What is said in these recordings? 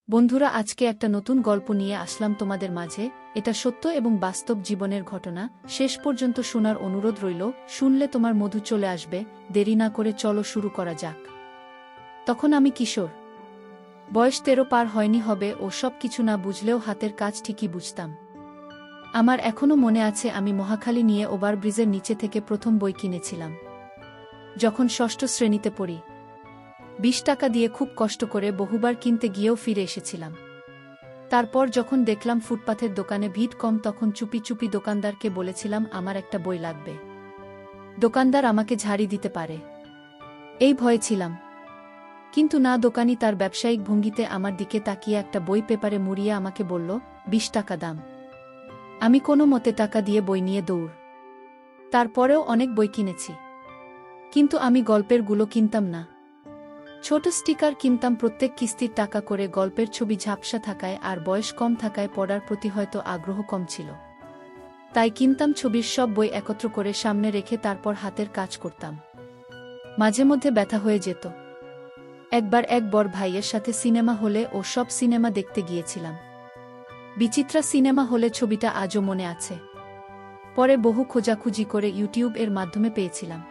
বন্ধুরা, আজকে একটা নতুন গল্প নিয়ে আসলাম তোমাদের মাঝে। এটা সত্য এবং বাস্তব জীবনের ঘটনা। শেষ পর্যন্ত শোনার অনুরোধ রইল। শুনলে তোমার মধু চলে আসবে। দেরি না করে চলো শুরু করা যাক। তখন আমি কিশোর, বয়স 13 পার হয়নি হবে। ও সব কিছু না বুঝলেও হাতের কাজ ঠিকই বুঝতাম। আমার এখনও মনে আছে, আমি মহাখালী নিয়ে ওভারব্রিজের নিচে থেকে প্রথম বই কিনেছিলাম যখন ষষ্ঠ শ্রেণীতে পড়ি। 20 টাকা দিয়ে খুব কষ্ট করে বহুবার কিনতে গিয়েও ফিরে এসেছিলাম। তারপর যখন দেখলাম ফুটপাথের দোকানে ভিড় কম, তখন চুপি চুপি দোকানদারকে বলেছিলাম আমার একটা বই লাগবে। দোকানদার আমাকে ঝাড়ি দিতে পারে এই ভয়ে ছিলাম, কিন্তু না, দোকানি তার ব্যবসায়িক ভঙ্গিতে আমার দিকে তাকিয়ে একটা বই পেপারে মুড়িয়ে আমাকে বলল, 20 টাকা দাম। আমি কোনো মতে টাকা দিয়ে বই নিয়ে দৌড়। তারপরেও অনেক বই কিনেছি, কিন্তু আমি গল্পের গুলো কিনতাম না। ছোট স্টিকার কিনতাম প্রত্যেক কিস্তির টাকা করে। গল্পের ছবি ঝাপসা থাকায় আর বয়স কম থাকায় পড়ার প্রতি হয়তো আগ্রহ কম ছিল। তাই কিনতাম ছবির সব বই একত্র করে সামনে রেখে তারপর হাতের কাজ করতাম। মাঝে মধ্যে ব্যথা হয়ে যেত। একবার এক বড় ভাইয়ের সাথে সিনেমা হলে ও সব সিনেমা দেখতে গিয়েছিলাম। বিচিত্রা সিনেমা হলে, ছবিটা আজও মনে আছে। পরে বহু খোঁজাখুঁজি করে ইউটিউব এর মাধ্যমে পেয়েছিলাম।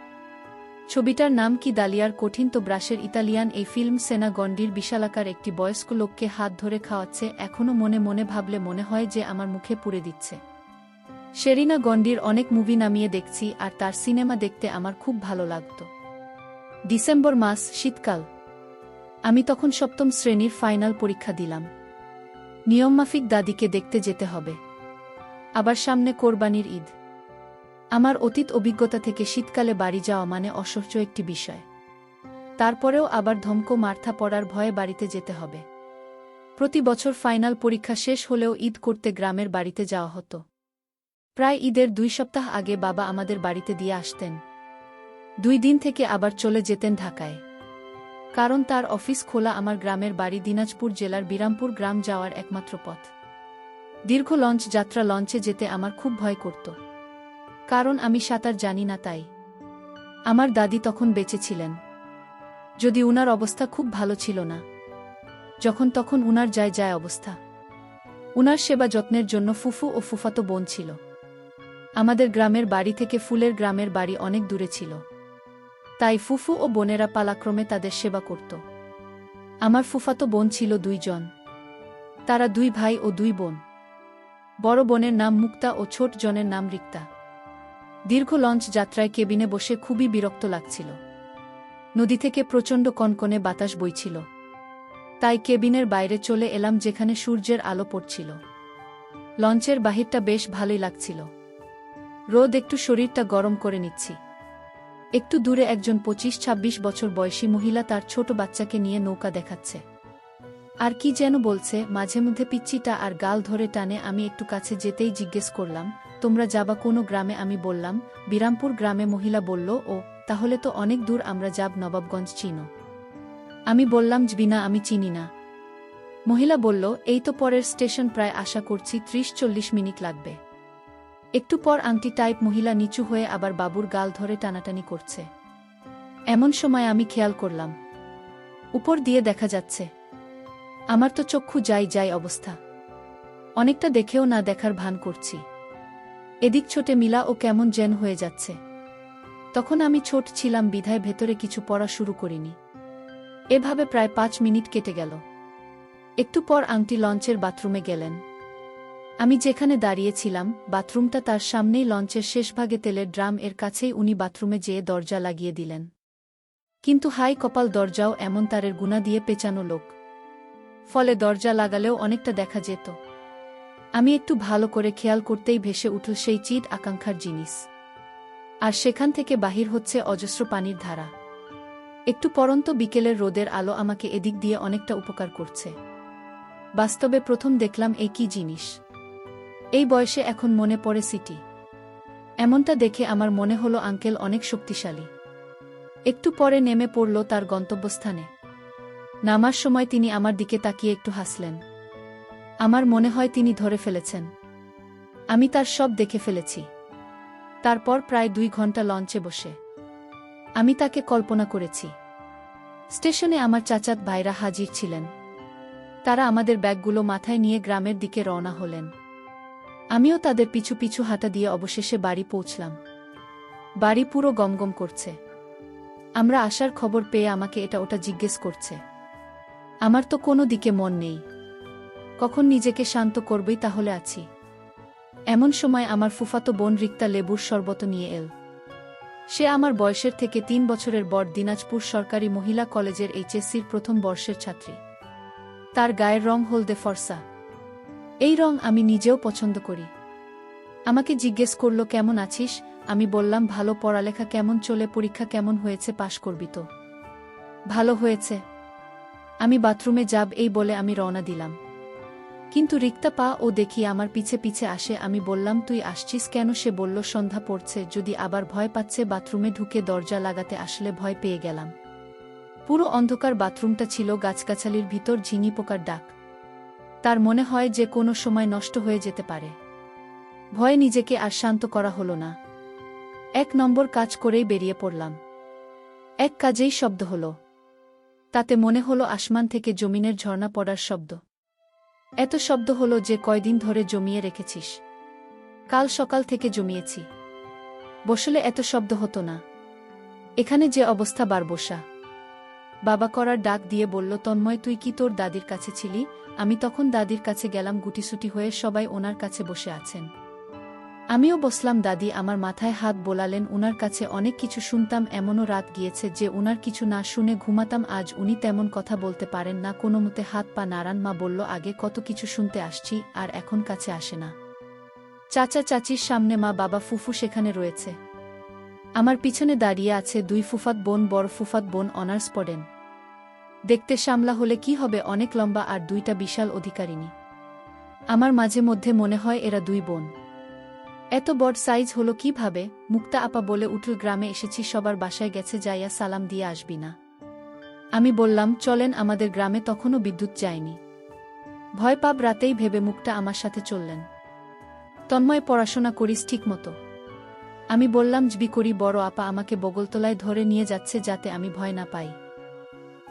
ছবিটার নাম কি দালিয়ার কঠিন তো ব্রাশের ইতালিয়ান। এই ফিল্ম সেনা গন্ডির বিশালাকার একটি বয়স্ক লোককে হাত ধরে খাওয়াচ্ছে। এখনও মনে মনে ভাবলে মনে হয় যে আমার মুখে পুড়ে দিচ্ছে। শেরিনা গন্ডির অনেক মুভি নামিয়ে দেখছি, আর তার সিনেমা দেখতে আমার খুব ভালো লাগত। ডিসেম্বর মাস, শীতকাল। আমি তখন সপ্তম শ্রেণীর ফাইনাল পরীক্ষা দিলাম। নিয়মমাফিক দাদিকে দেখতে যেতে হবে। আবার সামনে কোরবানির ঈদ। আমার অতীত অভিজ্ঞতা থেকে শীতকালে বাড়ি যাওয়া মানে অসহ্য একটি বিষয়। তারপরেও আবার ধমকো মারথা পড়ার ভয়ে বাড়িতে যেতে হবে। প্রতি বছর ফাইনাল পরীক্ষা শেষ হলেও ঈদ করতে গ্রামের বাড়িতে যাওয়া হতো। প্রায় ঈদের 2 সপ্তাহ আগে বাবা আমাদের বাড়িতে দিয়ে আসতেন। 2 দিন থেকে আবার চলে যেতেন ঢাকায়, কারণ তার অফিস খোলা। আমার গ্রামের বাড়ি দিনাজপুর জেলার বিরামপুর গ্রাম যাওয়ার একমাত্র পথ। দীর্ঘ লঞ্চ যাত্রা, লঞ্চে যেতে আমার খুব ভয় করত, কারণ আমি সাঁতার জানি না। তাই আমার দাদি তখন বেঁচে ছিলেন, যদি উনার অবস্থা খুব ভালো ছিল না। যখন তখন উনার যায় অবস্থা। উনার সেবা যত্নের জন্য ফুফু ও ফুফাতো বোন ছিল। আমাদের গ্রামের বাড়ি থেকে ফুলের গ্রামের বাড়ি অনেক দূরে ছিল, তাই ফুফু ও বোনেরা পালাক্রমে তাদের সেবা করত। আমার ফুফাতো বোন ছিল 2 জন। তারা 2 ভাই ও 2 বোন। বড় বোনের নাম মুক্তা ও ছোট জনের নাম রিক্তা। দীর্ঘ লঞ্চ যাত্রায় কেবিনে বসে খুবই বিরক্ত লাগছিল। নদী থেকে প্রচণ্ড কনকনে বাতাস বইছিল। তাই কেবিনের বাইরে চলে এলাম, যেখানে সূর্যের আলো পড়ছিল। লঞ্চের বাহিরটা বেশ ভালোই লাগছিল। রোদ একটু শরীরটা গরম করে নিচ্ছি। একটু দূরে একজন 25-26 বছর বয়সী মহিলা তার ছোট বাচ্চাকে নিয়ে নৌকা দেখাচ্ছে। আর কি যেন বলছে। মাঝে মধ্যে পিচ্চিটা আর গাল ধরে টানে। আমি একটু কাছে যেতেই জিজ্ঞেস করলাম, তোমরা যাবা কোনো গ্রামে? আমি বললাম, বিরামপুর গ্রামে। মহিলা বলল, ও তাহলে তো অনেক দূর। আমরা যাব নবাবগঞ্জ, চিনো? আমি বললাম, জবিনা, আমি চিনি না। মহিলা বলল, এই তো পরের স্টেশন, প্রায় আশা করছি 30-40 মিনিট লাগবে। একটু পর আংটি টাইপ মহিলা নিচু হয়ে আবার বাবুর গাল ধরে টানাটানি করছে। এমন সময় আমি খেয়াল করলাম, উপর দিয়ে দেখা যাচ্ছে। আমার তো চক্ষু যাই অবস্থা। অনেকটা দেখেও না দেখার ভান করছি। এদিক ছোটে মিলা ও কেমন যেন হয়ে যাচ্ছে। তখন আমি ছোট ছিলাম বিধায় ভেতরে কিছু পড়া শুরু করিনি। এভাবে প্রায় 5 মিনিট কেটে গেল। একটু পর আংটি লঞ্চের বাথরুমে গেলেন। আমি যেখানে দাঁড়িয়েছিলাম, বাথরুমটা তার সামনেই। লঞ্চের শেষভাগে তেলের ড্রাম এর কাছেই উনি বাথরুমে যেয়ে দরজা লাগিয়ে দিলেন। কিন্তু হাই কপাল, দরজাও এমন তারের গুণা দিয়ে পেঁচানো লোক, ফলে দরজা লাগালেও অনেকটা দেখা যেত। আমি একটু ভালো করে খেয়াল করতেই ভেসে উঠল সেই চিট আকাঙ্ক্ষার জিনিস। আর সেখান থেকে বাহির হচ্ছে অজস্র পানির ধারা। একটু পরন্ত বিকেলের রোদের আলো আমাকে এদিক দিয়ে অনেকটা উপকার করছে। বাস্তবে প্রথম দেখলাম এই কি জিনিস। এই বয়সে এখন মনে পড়ে সিটি। এমনটা দেখে আমার মনে হলো আঙ্কেল অনেক শক্তিশালী। একটু পরে নেমে পড়ল তার গন্তব্যস্থানে। নামার সময় তিনি আমার দিকে তাকিয়ে একটু হাসলেন। আমার মনে হয় তিনি ধরে ফেলেছেন। আমি তার সব দেখে ফেলেছি। তারপর প্রায় 2 ঘন্টা লঞ্চে বসে আমি তাকে কল্পনা করেছি। স্টেশনে আমার চাচাত ভাইরা হাজির ছিলেন। তারা আমাদের ব্যাগগুলো মাথায় নিয়ে গ্রামের দিকে রওনা হলেন। আমিও তাদের পিছু পিছু হাঁটা দিয়ে অবশেষে বাড়ি পৌঁছলাম। বাড়ি পুরো গমগম করছে। আমরা আসার খবর পেয়ে আমাকে এটা ওটা জিজ্ঞেস করছে। আমার তো কোনো দিকে মন নেই। কখন নিজেকে শান্ত করবই তাহলে আছি। এমন সময় আমার ফুফাতো বোন রিক্তা লেবুর শরবত নিয়ে এল। সে আমার বয়সের থেকে ৩ বছরের বড়, দিনাজপুর সরকারি মহিলা কলেজের এইচএসসির প্রথম বর্ষের ছাত্রী। তার গায়ের রং হলদে ফর্সা। এই রং আমি নিজেও পছন্দ করি। আমাকে জিজ্ঞেস করল, কেমন আছিস? আমি বললাম, ভালো। পড়ালেখা কেমন চলে? পরীক্ষা কেমন হয়েছে? পাশ করবি তো? ভালো হয়েছে। আমি বাথরুমে যাব এই বলে আমি রওনা দিলাম। কিন্তু রিক্তা পা ও দেখি আমার পিছে পিছে আসে। আমি বললাম, তুই আসছিস কেন? সে বলল, সন্ধ্যা পড়ছে, যদি আবার ভয় পাচ্ছে। বাথরুমে ঢুকে দরজা লাগাতে আসলে ভয় পেয়ে গেলাম। পুরো অন্ধকার বাথরুমটা ছিল, গাছগাছালির ভিতর ঝিঙি পোকার ডাক। তার মনে হয় যে কোনো সময় নষ্ট হয়ে যেতে পারে। ভয়ে নিজেকে আর শান্ত করা হলো না। ১ নম্বর কাজ করেই বেরিয়ে পড়লাম। এক কাজেই শব্দ হলো। তাতে মনে হলো আসমান থেকে জমিনের ঝর্ণা পড়ার শব্দ। এত শব্দ হলো যে কয়দিন ধরে জমিয়ে রেখেছিস? কাল সকাল থেকে জমিয়েছি। বসলে এত শব্দ হতো না। এখানে যে অবস্থা, বার বসা। বাবা করার ডাক দিয়ে বলল, তন্ময়, তুই কি তোর দাদির কাছে ছিলি? আমি তখন দাদির কাছে গেলাম। গুটিসুটি হয়ে সবাই ওনার কাছে বসে আছেন। আমিও বসলাম। দাদি আমার মাথায় হাত বোলালেন। উনার কাছে অনেক কিছু শুনতাম, এমনও রাত গিয়েছে যে উনার কিছু না শুনে ঘুমাতাম। আজ উনি তেমন কথা বলতে পারেন না, কোনোমতে হাত পা নাড়ান। মা বলল, আগে কত কিছু শুনতে আসছি, আর এখন কাছে আসে না। চাচা চাচির সামনে মা, বাবা, ফুফু সেখানে রয়েছে। আমার পিছনে দাঁড়িয়ে আছে 2 ফুফাত বোন। বড় ফুফাত বোন অনার্স পড়েন। দেখতে সামলা হলে কি হবে, অনেক লম্বা, আর 2টা বিশাল অধিকারিণী। আমার মাঝে মধ্যে মনে হয় এরা 2 বোন। এত বড় সাইজ হলো কিভাবে? মুক্তা আপা বলে উঠল, গ্রামে এসেছি, সবার বাসায় গেছে, যাইয়া সালাম দিয়ে আসবি না? আমি বললাম, চলেন, আমাদের গ্রামে তখনও বিদ্যুৎ যায়নি। ভয় পাব রাতেই ভেবে মুক্তা আমার সাথে চললেন। তন্ময়, পড়াশোনা করিস ঠিক মতো? আমি বললাম, জবি করি। বড় আপা আমাকে বগলতলায় ধরে নিয়ে যাচ্ছে যাতে আমি ভয় না পাই।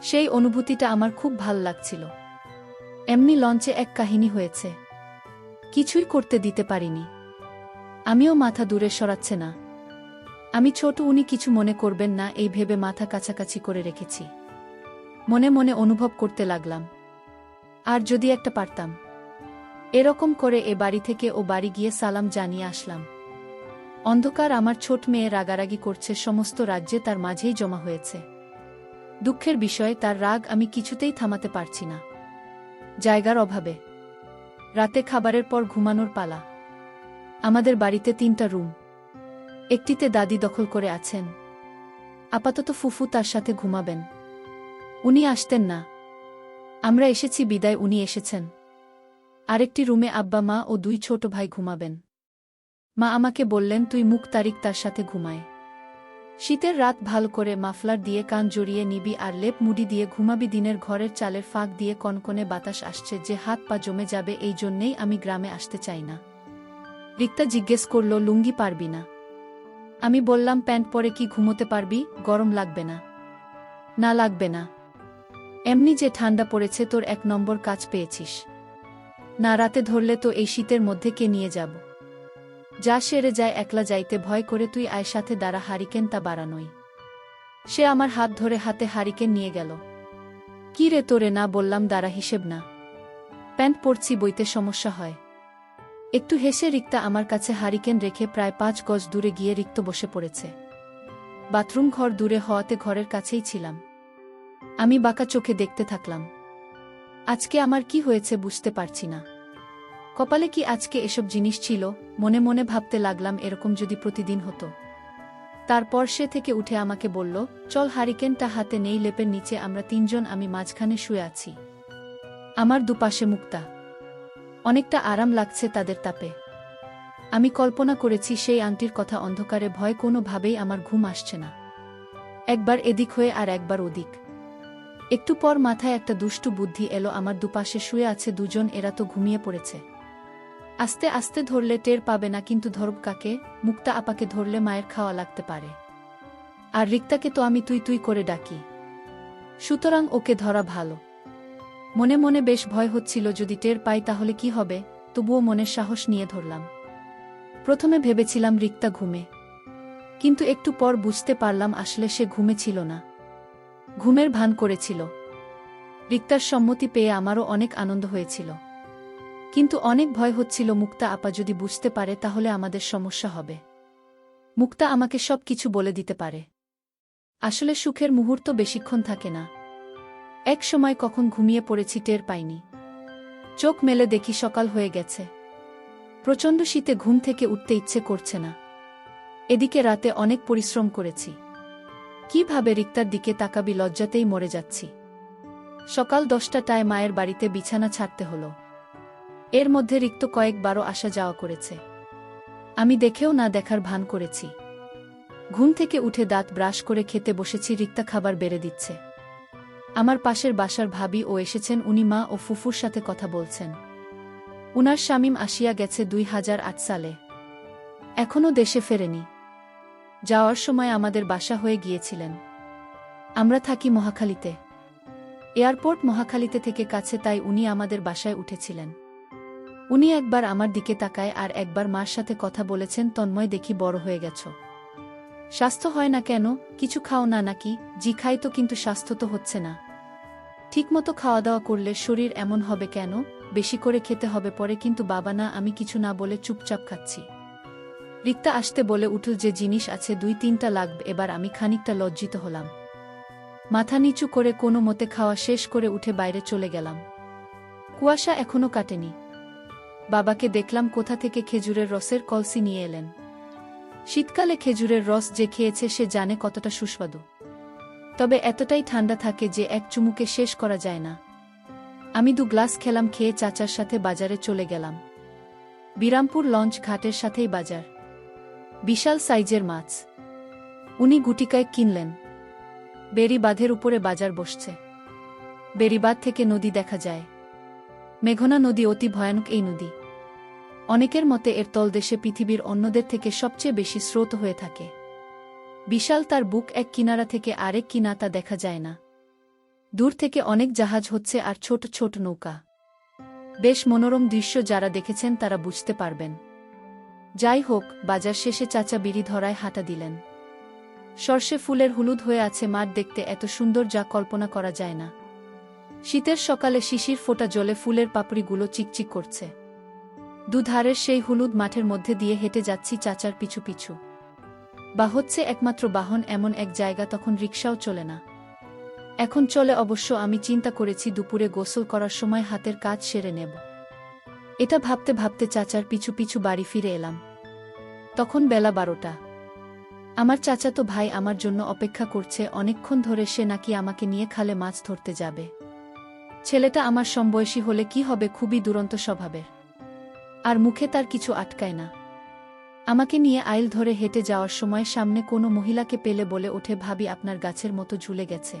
সেই অনুভূতিটা আমার খুব ভাল লাগছিল। এমনি লঞ্চে এক কাহিনী হয়েছে। কিছুই করতে দিতে পারিনি। আমিও মাথা দূরে সরাচ্ছে না। আমি ছোট, উনি কিছু মনে করবেন না, এই ভেবে মাথা কাছাকাছি করে রেখেছি। মনে মনে অনুভব করতে লাগলাম, আর যদি একটা পারতাম। এরকম করে এ বাড়ি থেকে ও বাড়ি গিয়ে সালাম জানিয়ে আসলাম। অন্ধকার। আমার ছোট মেয়ে রাগারাগি করছে, সমস্ত রাজ্যে তার মাঝেই জমা হয়েছে। দুঃখের বিষয়, তার রাগ আমি কিছুতেই থামাতে পারছি না। জায়গার অভাবে। রাতে খাবারের পর ঘুমানোর পালা। আমাদের বাড়িতে 3টা রুম। একটিতে দাদি দখল করে আছেন। আপাতত ফুফু তার সাথে ঘুমাবেন। উনি আসতেন না। আমরা এসেছি বিদায়, উনি এসেছেন। আরেকটি রুমে আব্বা, মা ও 2 ছোট ভাই ঘুমাবেন। মা আমাকে বললেন, তুই মুখ তারিক তার সাথে ঘুমায়। শীতের রাত, ভাল করে মাফলার দিয়ে কান জড়িয়ে নিবি আর লেপ মুড়ি দিয়ে ঘুমাবি। দিনের ঘরের চালের ফাঁক দিয়ে কনকনে বাতাস আসছে যে হাত পা জমে যাবে, এই জন্যেই আমি গ্রামে আসতে চাই না। রিক্তা জিজ্ঞেস করল, লুঙ্গি পারবি না? আমি বললাম, প্যান্ট পরে কি ঘুমোতে পারবি? গরম লাগবে না? না, লাগবে না। এমনি যে ঠান্ডা পড়েছে, তোর 1 নম্বর কাজ পেয়েছিস। না, রাতে ধরলে তো এই শীতের মধ্যে কে নিয়ে যাব? যা সেরে যায়, একলা যাইতে ভয় করে। তুই আয় সাথে, দাঁড়া, হারিকেন তা বাড়ানোই। সে আমার হাত ধরে হাতে হারিকেন নিয়ে গেল। কি রে তোরে না বললাম দাঁড়া, হিসেব না? প্যান্ট পরছি, বইতে সমস্যা হয়। একটু হেসে রিক্তা আমার কাছে হারিকেন রেখে প্রায় 5 গজ দূরে গিয়ে রিক্ত বসে পড়েছে। বাথরুম ঘর দূরে হওয়াতে ঘরের কাছেই ছিলাম। আমি বাঁকা চোখে দেখতে থাকলাম। আজকে আমার কি হয়েছে বুঝতে পারছি না। কপালে কি আজকে এসব জিনিস ছিল? মনে মনে ভাবতে লাগলাম, এরকম যদি প্রতিদিন হতো। তারপর সে থেকে উঠে আমাকে বলল, চল, হারিকেনটা হাতে নেই। লেপের নিচে আমরা 3 জন, আমি মাঝখানে শুয়ে আছি। আমার দুপাশে মুক্তা। অনেকটা আরাম লাগছে তাদের তাপে। আমি কল্পনা করেছি সেই আংটির কথা অন্ধকারে, ভয় কোনোভাবেই আমার ঘুম আসছে না। একবার এদিক হয়ে আর একবার ওদিক। একটু পর মাথায় একটা দুষ্টু বুদ্ধি এলো, আমার দুপাশে শুয়ে আছে 2 জন, এরা তো ঘুমিয়ে পড়েছে। আস্তে আস্তে ধরলে টের পাবে না, কিন্তু ধরব কাকে? মুক্তা আপাকে ধরলে মায়ের খাওয়া লাগতে পারে। আর রিক্তাকে তো আমি তুই তুই করে ডাকি, সুতরাং ওকে ধরা ভালো। মনে মনে বেশ ভয় হচ্ছিল, যদি টের পাই তাহলে কি হবে, তবুও মনের সাহস নিয়ে ধরলাম। প্রথমে ভেবেছিলাম রিক্তা ঘুমে, কিন্তু একটু পর বুঝতে পারলাম আসলে সে ঘুমে ছিল না, ঘুমের ভান করেছিল। রিক্তার সম্মতি পেয়ে আমারও অনেক আনন্দ হয়েছিল, কিন্তু অনেক ভয় হচ্ছিল মুক্তা আপা যদি বুঝতে পারে তাহলে আমাদের সমস্যা হবে। মুক্তা আমাকে সব কিছু বলে দিতে পারে। আসলে সুখের মুহূর্ত বেশিক্ষণ থাকে না, এক সময় কখন ঘুমিয়ে পড়েছি টের পাইনি। চোখ মেলে দেখি সকাল হয়ে গেছে। প্রচণ্ড শীতে ঘুম থেকে উঠতে ইচ্ছে করছে না। এদিকে রাতে অনেক পরিশ্রম করেছি, কিভাবে রিক্তার দিকে তাকাবি লজ্জাতেই মরে যাচ্ছি। সকাল 10টায় মায়ের বাড়িতে বিছানা ছাড়তে হলো। এর মধ্যে রিক্ত কয়েকবারও আসা যাওয়া করেছে, আমি দেখেও না দেখার ভান করেছি। ঘুম থেকে উঠে দাঁত ব্রাশ করে খেতে বসেছি, রিক্তা খাবার বেড়ে দিচ্ছে। আমার পাশের বাসার ভাবি ও এসেছেন, উনি মা ও ফুফুর সাথে কথা বলছেন। উনার শামীম আসিয়া গেছে 2008 সালে, এখনও দেশে ফেরেনি। যাওয়ার সময় আমাদের বাসা হয়ে গিয়েছিলেন। আমরা থাকি মহাখালীতে, এয়ারপোর্ট মহাখালীতে থেকে কাছে, তাই উনি আমাদের বাসায় উঠেছিলেন। উনি একবার আমার দিকে তাকায় আর একবার মার সাথে কথা বলেছেন, তন্ময় দেখি বড় হয়ে গেছ, স্বাস্থ্য হয় না কেন, কিছু খাও না নাকি? জি খাই তো, কিন্তু স্বাস্থ্য তো হচ্ছে না। ঠিকমতো খাওয়া দাওয়া করলে শরীর এমন হবে কেন? বেশি করে খেতে হবে পরে। কিন্তু বাবা না, আমি কিছু না বলে চুপচাপ খাচ্ছি। রিক্তা আসতে বলে উঠল, যে জিনিস আছে 2-3টা লাগবে। এবার আমি খানিকটা লজ্জিত হলাম। মাথা নিচু করে কোনো মতে খাওয়া শেষ করে উঠে বাইরে চলে গেলাম। কুয়াশা এখনো কাটেনি। বাবাকে দেখলাম কোথা থেকে খেজুরের রসের কলসি নিয়ে এলেন। শীতকালে খেজুরের রস যে খেয়েছে সে জানে কতটা সুস্বাদু, তবে এতটাই ঠান্ডা থাকে যে এক চুমুকে শেষ করা যায় না। আমি 2 গ্লাস খেলাম, খেয়ে চাচার সাথে বাজারে চলে গেলাম। বিরামপুর লঞ্চ ঘাটের সাথেই বাজার, বিশাল সাইজের মাছ। উনি গুটিকায় কিনলেন। বেরি বাঁধের উপরে বাজার বসছে। বেরিবাঁধ থেকে নদী দেখা যায়, মেঘনা নদী। অতি ভয়ানক এই নদী। অনেকের মতে এর তলদেশে পৃথিবীর অন্যদের থেকে সবচেয়ে বেশি স্রোত হয়ে থাকে। বিশাল তার বুক, এক কিনারা থেকে আরেক কিনারা দেখা যায় না। দূর থেকে অনেক জাহাজ হচ্ছে আর ছোট ছোট নৌকা। বেশ মনোরম দৃশ্য, যারা দেখেছেন তারা বুঝতে পারবেন। যাই হোক, বাজার শেষে চাচা বিড়ি ধরায় হাঁটা দিলেন। সর্ষে ফুলের হলুদ হয়ে আছে মাঠ, দেখতে এত সুন্দর যা কল্পনা করা যায় না। শীতের সকালে শিশির ফোটা জলে ফুলের পাপড়িগুলো চিকচিক করছে। দুধারের সেই হলুদ মাঠের মধ্যে দিয়ে হেঁটে যাচ্ছি চাচার পিছু পিছু। বা হচ্ছে একমাত্র বাহন এমন এক জায়গা, তখন রিকশাও চলে না। এখন চলে অবশ্য। আমি চিন্তা করেছি দুপুরে গোসল করার সময় হাতের কাজ সেরে নেব। এটা ভাবতে ভাবতে চাচার পিছু পিছু বাড়ি ফিরে এলাম। তখন বেলা 12টা। আমার চাচাতো ভাই আমার জন্য অপেক্ষা করছে অনেকক্ষণ ধরে। সে নাকি আমাকে নিয়ে খালে মাছ ধরতে যাবে। ছেলেটা আমার সমবয়সী হলে কি হবে, খুবই দুরন্ত স্বভাবের, আর মুখে তার কিছু আটকায় না। আমাকে নিয়ে আইল ধরে হেঁটে যাওয়ার সময় সামনে কোনো মহিলাকে পেলে বলে ওঠে, ভাবি আপনার গাছের মতো ঝুলে গেছে,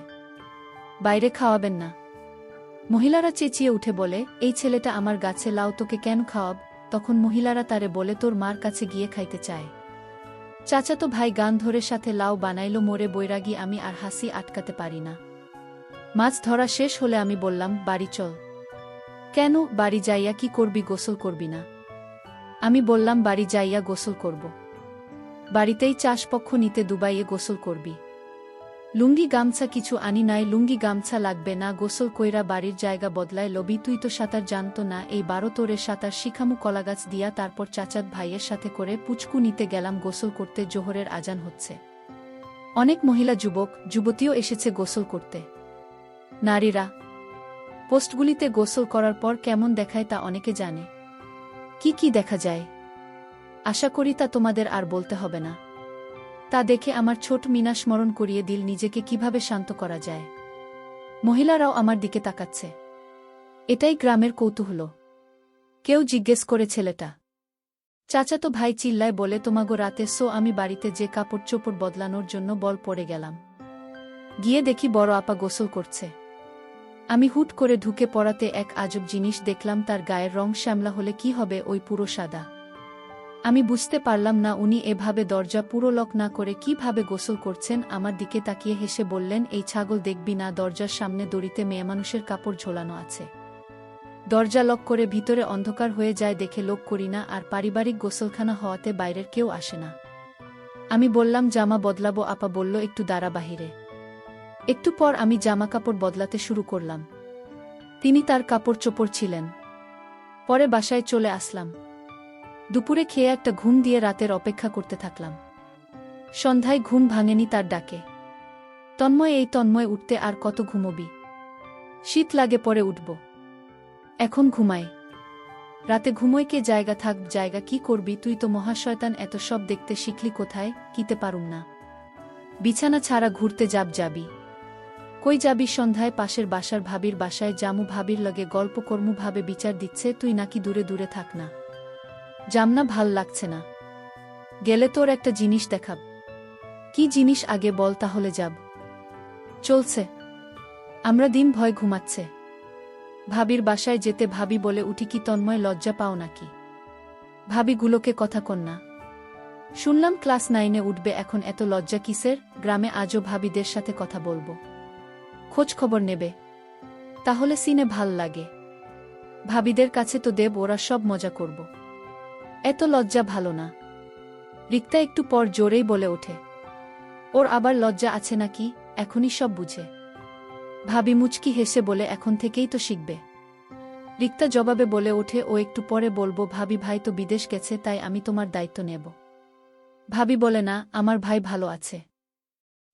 বাইরে খাওয়াবেন না? মহিলারা চেঁচিয়ে উঠে বলে, এই ছেলেটা আমার গাছে লাউ, তোকে কেন খাওয়াব? তখন মহিলারা তারে বলে, তোর মার কাছে গিয়ে খাইতে চায়। চাচাতো ভাই গান ধরে সাথে লাউ বানাইল। মোরে বৈরাগী আমি, আর হাসি আটকাতে পারি না। মাছ ধরা শেষ হলে আমি বললাম, বাড়ি চল। কেন? বাড়ি যাইয়া কি করবি, গোসল করবি না? আমি বললাম, বাড়ি যাইয়া গোসল করব। বাড়িতেই চাষপক্ষ নিতে দুবাইয়ে গোসল করবি। লুঙ্গি গামছা কিছু আনি নাই। লুঙ্গি গামছা লাগবে না, গোসল কইরা বাড়ির জায়গা বদলায় লবি। তুই তো সাঁতার জানত না, এই 12 তোরে সাঁতার শিখামু কলাগাছ দিয়া। তারপর চাচাত ভাইয়ের সাথে করে পুচকু নিতে গেলাম গোসল করতে। জোহরের আজান হচ্ছে। অনেক মহিলা যুবক যুবতীও এসেছে গোসল করতে। নারীরা পোস্টগুলিতে গোসল করার পর কেমন দেখায় তা অনেকে জানে। কি কি দেখা যায় আশা করি তা তোমাদের আর বলতে হবে না। তা দেখে আমার ছোট মিনা স্মরণ করিয়ে দিল নিজেকে কিভাবে শান্ত করা যায়। মহিলারাও আমার দিকে তাকাচ্ছে। এটাই গ্রামের কৌতূহল। কেউ জিজ্ঞেস করে, ছেলেটা? চাচাতো ভাই চিল্লায় বলে, তোমাগো রাতে। আমি বাড়িতে যে কাপড় চোপড় বদলানোর জন্য বল পড়ে গেলাম। গিয়ে দেখি বড় আপা গোসল করছে। আমি হুট করে ঢুকে পড়াতে এক আজব জিনিস দেখলাম। তার গায়ের রং শ্যামলা হলে কি হবে, ওই পুরো সাদা। আমি বুঝতে পারলাম না উনি এভাবে দরজা পুরো লক না করে কিভাবে গোসল করছেন। আমার দিকে তাকিয়ে হেসে বললেন, এই ছাগল দেখবি না, দরজার সামনে দড়িতে মেয়েমানুষের কাপড় ঝোলানো আছে। দরজা লক করে ভিতরে অন্ধকার হয়ে যায় দেখে লোক করি না, আর পারিবারিক গোসলখানা হওয়াতে বাইরের কেউ আসে না। আমি বললাম, জামা বদলাবো। আপা বলল, একটু দাঁড়া বাহিরে। একটু পর আমি জামা কাপড় বদলাতে শুরু করলাম। তিনি তার কাপড় চোপড় ছিলেন। পরে বাসায় চলে আসলাম। দুপুরে খেয়ে একটা ঘুম দিয়ে রাতের অপেক্ষা করতে থাকলাম। সন্ধ্যায় ঘুম ভাঙেনি তার ডাকে। তন্ময়, এই তন্ময়, উঠতে আর কত ঘুমোবি? শীত লাগে, পরে উঠব। এখন ঘুমাই। রাতে ঘুমোয় কে? জায়গা থাক, জায়গা কি করবি তুই? তো মহাশয়তান, এত সব দেখতে শিখলি কোথায়? কিতে পারুম না। বিছানা ছাড়া ঘুরতে যাবি? কই যাবি? সন্ধ্যায় পাশের বাসার ভাবির বাসায় জামু, ভাবির লগে গল্প কর্মু, ভাবে বিচার দিচ্ছে তুই নাকি দূরে দূরে থাক না। জামনা, ভাল লাগছে না। গেলে তোর একটা জিনিস দেখাব। কি জিনিস আগে বল, তাহলে যাব। চলছে। আমরা দিন ভয় ঘুমাচ্ছে। ভাবির বাসায় যেতে ভাবি বলে উঠি, কি তন্ময়, লজ্জা পাও নাকি? ভাবিগুলোকে কথা কন না। শুনলাম ক্লাস 9-এ উঠবে, এখন এত লজ্জা কিসের? গ্রামে আজও ভাবিদের সাথে কথা বলবো, খোঁজ খবর নেবে, তাহলে সিনে ভাল লাগে। ভাবিদের কাছে তো দেব, ওরা সব মজা করব। এত লজ্জা ভালো না। রিক্তা একটু পর জোরেই বলে ওঠে, ওর আবার লজ্জা আছে নাকি? এখনই সব বুঝে। ভাবি মুচকি হেসে বলে, এখন থেকেই তো শিখবে। রিক্তা জবাবে বলে ওঠে, ও একটু পরে বলবো। ভাবি, ভাই তো বিদেশ গেছে, তাই আমি তোমার দায়িত্ব নেব। ভাবি বলে, না, আমার ভাই ভালো আছে।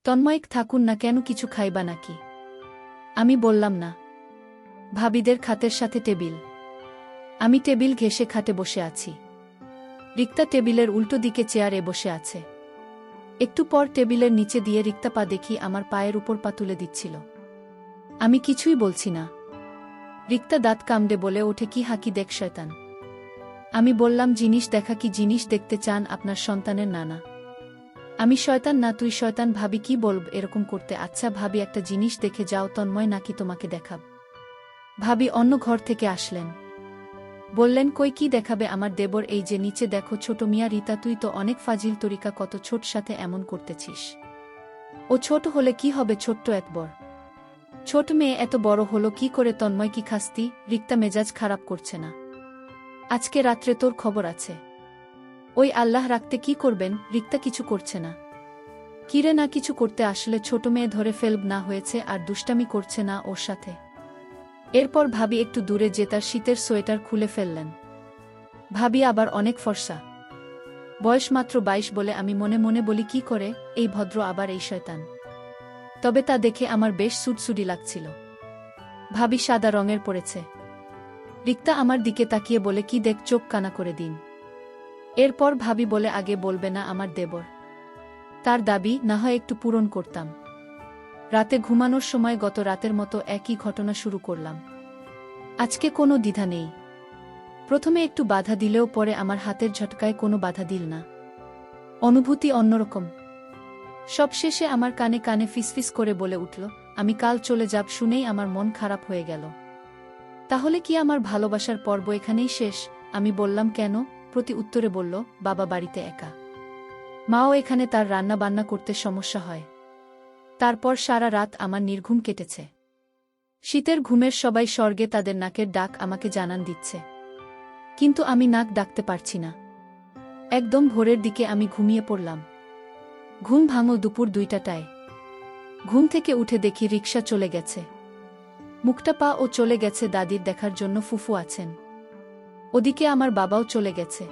তন্ময়িক থাকুন না কেন, কিছু খাইবা নাকি? আমি বললাম না। ভাবিদের খাটের সাথে টেবিল। আমি টেবিল ঘেঁষে খাটে বসে আছি। রিক্তা টেবিলের উল্টো দিকে চেয়ারে বসে আছে। একটু পর টেবিলের নিচে দিয়ে রিক্তা পা দেখি আমার পায়ের উপর পা তুলে দিচ্ছিল। আমি কিছুই বলছি না। রিক্তা দাঁত কামড়ে বলে ওঠে, কি হাঁকি দেখ শয়তান। আমি বললাম, জিনিস দেখা? কি জিনিস দেখতে চান আপনার সন্তানের নানা? আমি শয়তান না, তুই শয়তান। ভাবি, কি বলব এরকম করতে? আচ্ছা ভাবি, একটা জিনিস দেখে যাও, তন্ময় নাকি তোমাকে দেখাব। ভাবি অন্য ঘর থেকে আসলেন। বললেন, কই, কি দেখাবে আমার দেবর? এই যে নিচে দেখো। ছোট মিয়া রীতা, তুই তো অনেক ফাজিল তরিকা, কত ছোট সাথে এমন করতেছিস। ও ছোট হলে কি হবে? ছোট্ট একবার ছোট মেয়ে এত বড় হলো কি করে? তন্ময়, কি খাস্তি? রিক্তা মেজাজ খারাপ করছে না? আজকে রাত্রে তোর খবর আছে। ওই আল্লাহ রাখতে কি করবেন? রিক্তা কিছু করছে না। কিরে না কিছু করতে আসলে ছোট মেয়ে ধরে ফেলব না হয়েছে, আর দুষ্টামি করছে না ওর সাথে। এরপর ভাবি একটু দূরে যে তার শীতের সোয়েটার খুলে ফেললেন। ভাবি আবার অনেক ফর্সা, বয়স মাত্র 22 বলে আমি মনে মনে বলি, কি করে এই ভদ্র আবার এই শয়তান। তবে তা দেখে আমার বেশ সুটসুটি লাগছিল। ভাবি সাদা রঙের পড়েছে। রিক্তা আমার দিকে তাকিয়ে বলে, কি দেখ, চোখ কানা করে দিন। এরপর ভাবি বলে, আগে বলবে না আমার দেবর? তার দাবি না হয় একটু পূরণ করতাম। রাতে ঘুমানোর সময় গত রাতের মতো একই ঘটনা শুরু করলাম। আজকে কোনো দ্বিধা নেই। প্রথমে একটু বাধা দিলেও পরে আমার হাতের ঝটকায় কোনো বাধা দিল না। অনুভূতি অন্যরকম। সবশেষে আমার কানে কানে ফিসফিস করে বলে উঠল, আমি কাল চলে যাব। শুনেই আমার মন খারাপ হয়ে গেল। তাহলে কি আমার ভালোবাসার পর্ব এখানেই শেষ? আমি বললাম, কেন? প্রতি উত্তরে বলল, বাবা বাড়িতে একা, মাও এখানে, তার রান্না বান্না করতে সমস্যা হয়। তারপর সারা রাত আমার নির্ঘুম কেটেছে। শীতের ঘুমের সবাই স্বর্গে তাদের নাকের ডাক আমাকে জানান দিচ্ছে, কিন্তু আমি নাক ডাকতে পারছি না। একদম ভোরের দিকে আমি ঘুমিয়ে পড়লাম। ঘুম ভাঙল দুপুর 2টায়। ঘুম থেকে উঠে দেখি রিকশা চলে গেছে। মুখটা পা ও চলে গেছে দাদির দেখার জন্য, ফুফু আছেন ওদিকে, আমার বাবাও চলে গেছে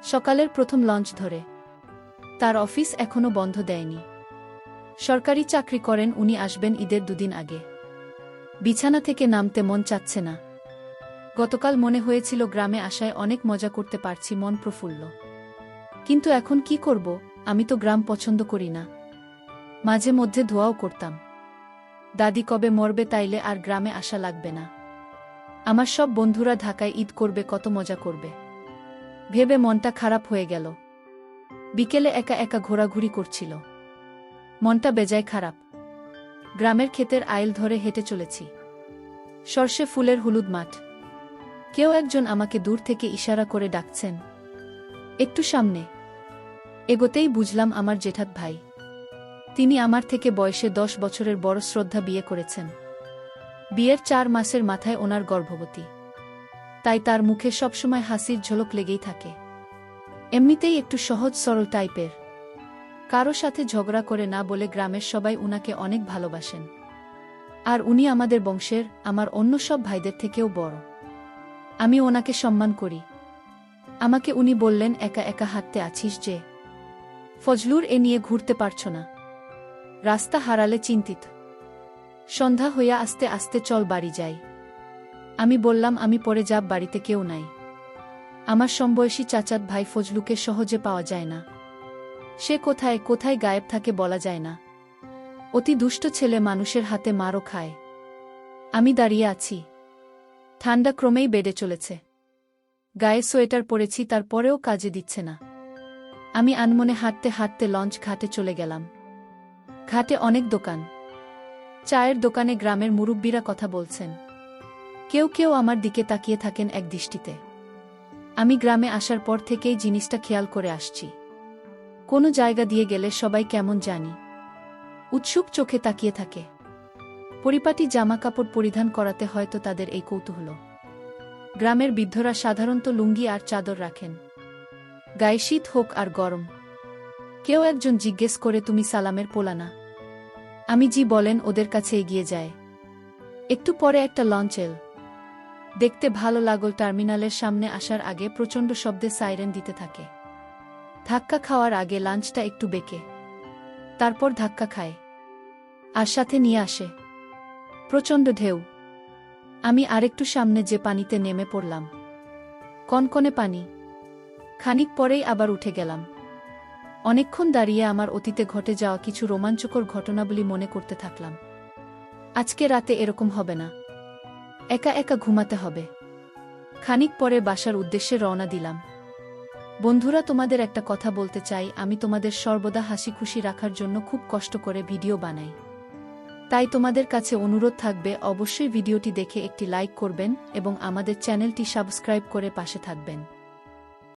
সকালের প্রথম লঞ্চ ধরে। তার অফিস এখনো বন্ধ দেয়নি। সরকারি চাকরি করেন উনি, আসবেন ঈদের 2 দিন আগে। বিছানা থেকে নামতে মন চাচ্ছে না। গতকাল মনে হয়েছিল গ্রামে আসায় অনেক মজা করতে পারছি, মন প্রফুল্ল। কিন্তু এখন কি করব? আমি তো গ্রাম পছন্দ করি না। মাঝে মধ্যে ধোয়াও করতাম। দাদি কবে মরবে, তাইলে আর গ্রামে আসা লাগবে না। আমার সব বন্ধুরা ঢাকায় ঈদ করবে, কত মজা করবে ভেবে মনটা খারাপ হয়ে গেল। বিকেলে একা একা ঘোরাঘুরি করছিল, মনটা বেজায় খারাপ। গ্রামের ক্ষেতের আইল ধরে হেঁটে চলেছি। সর্ষে ফুলের হলুদ মাঠ। কেউ একজন আমাকে দূর থেকে ইশারা করে ডাকছেন। একটু সামনে এগোতেই বুঝলাম আমার জেঠাত ভাই। তিনি আমার থেকে বয়সে 10 বছরের বড়। শ্রদ্ধা বিয়ে করেছেন। বিয়ের 4 মাসের মাথায় ওনার গর্ভবতী, তাই তার মুখে সবসময় হাসির ঝলক লেগেই থাকে। এমনিতেই একটু সহজ সরল টাইপের, কারো সাথে ঝগড়া করে না বলে গ্রামের সবাই উনাকে অনেক ভালোবাসেন। আর উনি আমাদের বংশের, আমার অন্য সব ভাইদের থেকেও বড়। আমি ওনাকে সম্মান করি। আমাকে উনি বললেন, একা একা হাঁটতে আছিস যে, ফজলুর এ নিয়ে ঘুরতে পারছ না, রাস্তা হারালে চিন্তিত। সন্ধ্যা হইয়া আস্তে আস্তে চল বাড়ি যাই। আমি বললাম, আমি পরে যাব, বাড়িতে কেউ নাই। আমার সমবয়সী চাচাত ভাই ফজলুকে সহজে পাওয়া যায় না। সে কোথায় কোথায় গায়েব থাকে বলা যায় না। অতি দুষ্ট ছেলে, মানুষের হাতে মারও খায়। আমি দাঁড়িয়ে আছি। ঠান্ডা ক্রমেই বেড়ে চলেছে। গায়ে সোয়েটার পরেছি, তারপরেও কাজে দিচ্ছে না। আমি আনমনে হাঁটতে হাঁটতে লঞ্চ ঘাটে চলে গেলাম। ঘাটে অনেক দোকান। চায়ের দোকানে গ্রামের মুরব্বীরা কথা বলছেন। কেউ কেউ আমার দিকে তাকিয়ে থাকেন এক দৃষ্টিতে। আমি গ্রামে আসার পর থেকেই জিনিসটা খেয়াল করে আসছি। কোনো জায়গা দিয়ে গেলে সবাই কেমন জানি উৎসুক চোখে তাকিয়ে থাকে। পরিপাটি জামা কাপড় পরিধান করাতে হয়তো তাদের এই কৌতূহল। গ্রামের বৃদ্ধরা সাধারণত লুঙ্গি আর চাদর রাখেন, গায়ে শীত হোক আর গরম। কেউ একজন জিজ্ঞেস করে, তুমি সালামের পোলা না? আমি জি বলেন ওদের কাছে এগিয়ে যায়। একটু পরে একটা লঞ্চ এল। দেখতে ভালো লাগল। টার্মিনালের সামনে আসার আগে প্রচণ্ড শব্দে সাইরেন দিতে থাকে। ধাক্কা খাওয়ার আগে লাঞ্চটা একটু বেঁকে, তারপর ধাক্কা খায় আর সাথে নিয়ে আসে প্রচণ্ড ঢেউ। আমি আরেকটু সামনে যে পানিতে নেমে পড়লাম। কনকনে পানি। খানিক পরেই আবার উঠে গেলাম। অনেকক্ষণ দাঁড়িয়ে আমার অতীতে ঘটে যাওয়া কিছু রোমাঞ্চকর ঘটনাবলী মনে করতে থাকলাম। আজকে রাতে এরকম হবে না, একা একা ঘুমাতে হবে। খানিক পরে বাসার উদ্দেশ্যে রওনা দিলাম। বন্ধুরা, তোমাদের একটা কথা বলতে চাই, আমি তোমাদের সর্বদা হাসি খুশি রাখার জন্য খুব কষ্ট করে ভিডিও বানাই। তাই তোমাদের কাছে অনুরোধ থাকবে, অবশ্যই ভিডিওটি দেখে একটি লাইক করবেন এবং আমাদের চ্যানেলটি সাবস্ক্রাইব করে পাশে থাকবেন।